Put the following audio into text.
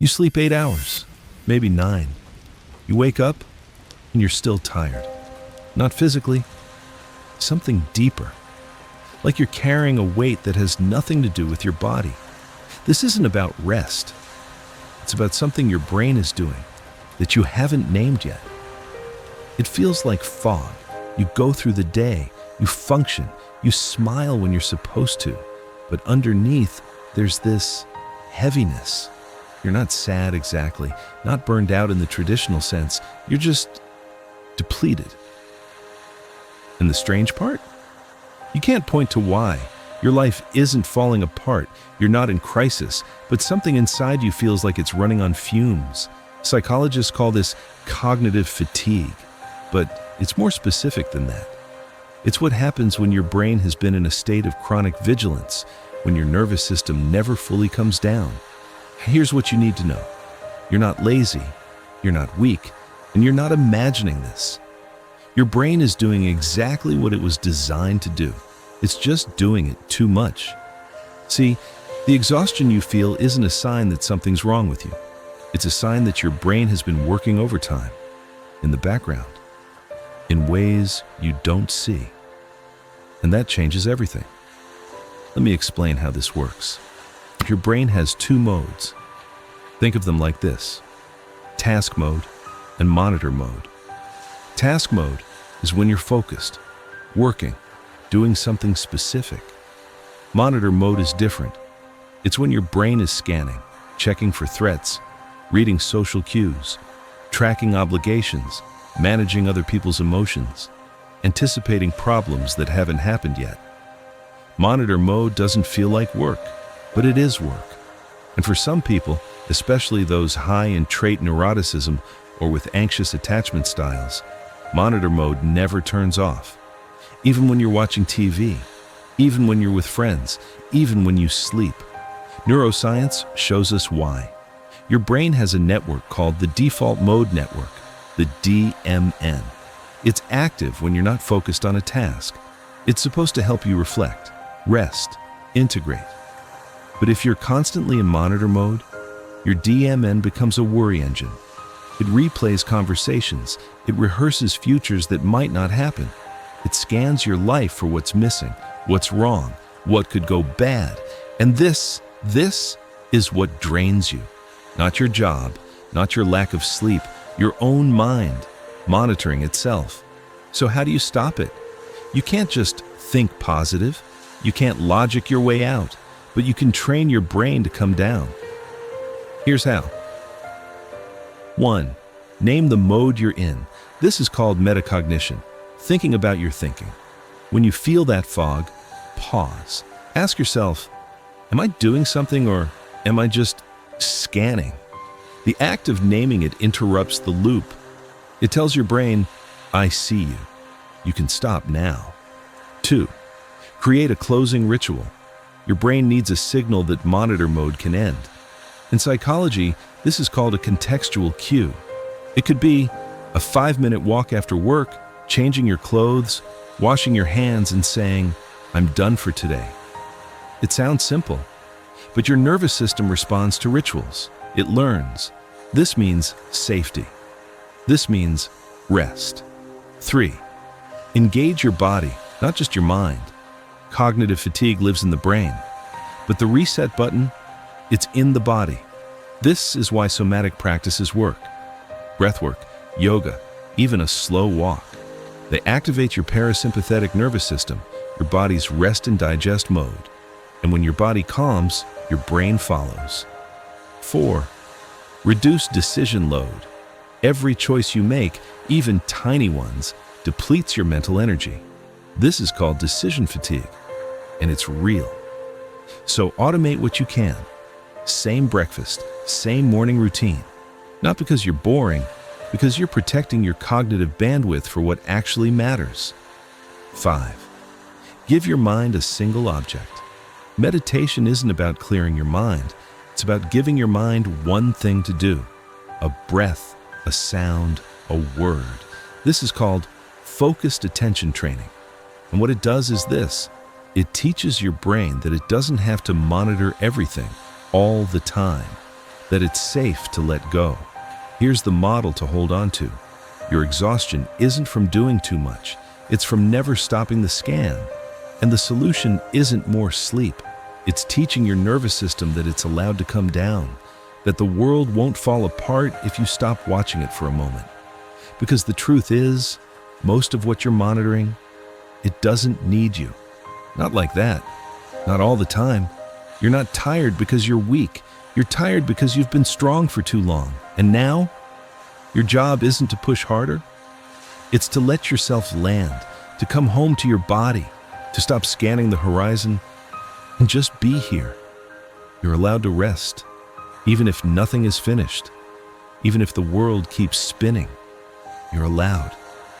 You sleep 8 hours, maybe 9. You wake up and you're still tired. Not physically, something deeper. Like you're carrying a weight that has nothing to do with your body. This isn't about rest. It's about something your brain is doing that you haven't named yet. It feels like fog. You go through the day, you function, you smile when you're supposed to, but underneath there's this heaviness. You're not sad exactly, not burned out in the traditional sense. You're just depleted. And the strange part? You can't point to why. Your life isn't falling apart. You're not in crisis, but something inside you feels like it's running on fumes. Psychologists call this cognitive fatigue, but it's more specific than that. It's what happens when your brain has been in a state of chronic vigilance, when your nervous system never fully comes down. Here's what you need to know. You're not lazy, you're not weak, and you're not imagining this. Your brain is doing exactly what it was designed to do. It's just doing it too much. See, the exhaustion you feel isn't a sign that something's wrong with you. It's a sign that your brain has been working overtime, in the background, in ways you don't see. And that changes everything. Let me explain how this works. Your brain has two modes. Think of them like this: task mode and monitor mode. Task mode is when you're focused, working, doing something specific. Monitor mode is different. It's when your brain is scanning, checking for threats, reading social cues, tracking obligations, managing other people's emotions, anticipating problems that haven't happened yet. Monitor mode doesn't feel like work, but it is work. And for some people, especially those high in trait neuroticism or with anxious attachment styles, monitor mode never turns off. Even when you're watching TV, even when you're with friends, even when you sleep. Neuroscience shows us why. Your brain has a network called the default mode network, the DMN. It's active when you're not focused on a task. It's supposed to help you reflect, rest, integrate. But if you're constantly in monitor mode, your DMN becomes a worry engine. It replays conversations. It rehearses futures that might not happen. It scans your life for what's missing, what's wrong, what could go bad. And this is what drains you. Not your job, not your lack of sleep, your own mind, monitoring itself. So how do you stop it? You can't just think positive. You can't logic your way out, but you can train your brain to come down. Here's how. 1. Name the mode you're in. This is called metacognition, thinking about your thinking. When you feel that fog, pause. Ask yourself, am I doing something or am I just scanning? The act of naming it interrupts the loop. It tells your brain, I see you. You can stop now. 2. Create a closing ritual. Your brain needs a signal that monitor mode can end. In psychology, this is called a contextual cue. It could be a 5-minute walk after work, changing your clothes, washing your hands and saying, I'm done for today. It sounds simple, but your nervous system responds to rituals. It learns. This means safety. This means rest. 3. Engage your body, not just your mind. Cognitive fatigue lives in the brain, but the reset button, it's in the body. This is why somatic practices work. Breathwork, yoga, even a slow walk. They activate your parasympathetic nervous system, your body's rest and digest mode. And when your body calms, your brain follows. 4. Reduce decision load. Every choice you make, even tiny ones, depletes your mental energy. This is called decision fatigue, and it's real. So automate what you can. Same breakfast, same morning routine. Not because you're boring, because you're protecting your cognitive bandwidth for what actually matters. 5. Give your mind a single object. Meditation isn't about clearing your mind. It's about giving your mind one thing to do. A breath, a sound, a word. This is called focused attention training. And what it does is this. It teaches your brain that it doesn't have to monitor everything all the time. that it's safe to let go. Here's the model to hold on to. Your exhaustion isn't from doing too much. It's from never stopping the scan. And the solution isn't more sleep. It's teaching your nervous system that it's allowed to come down, that the world won't fall apart if you stop watching it for a moment. Because the truth is, most of what you're monitoring, it doesn't need you. Not like that. Not all the time. You're not tired because you're weak. You're tired because you've been strong for too long. And now, your job isn't to push harder. It's to let yourself land, to come home to your body, to stop scanning the horizon, and just be here. You're allowed to rest, even if nothing is finished, even if the world keeps spinning. You're allowed.